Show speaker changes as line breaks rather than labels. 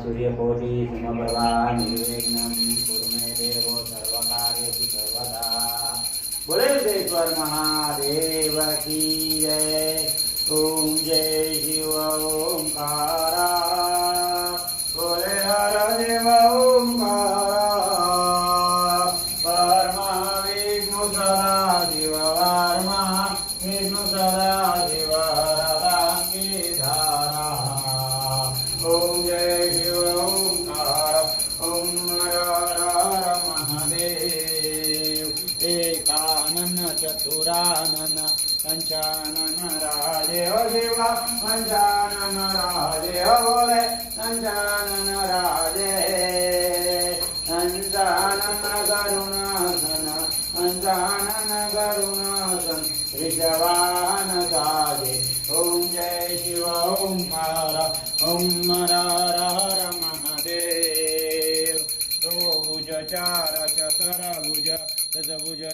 सूर्यकोटि समप्रभा निर्विघ्नं कुरु मे देव सर्वकार्येषु सर्वदा। बोले सिद्धेश्वर महादेव की जय। ओम जय शिव ओंकारा, बोले हर देव ओंकारा, परमा विष्णु सदा शिव, परमा विष्णु सदा शिव, हरदांगी धारा। ओम जय शिव ओंकारा, ओम हर हर महादेव। एकानन चतुरानन पंचानन राजे हो शिवा, पंचानन राजे हो बोले, पंचानन राजे। पंचानन करुणासन, पंचानन करुणासन, ऋषवाहन साजे। ओम जय शिव ओंकारा, ओम हर हर महादेव। तो भुज चार चतुर्भुज, दशभुज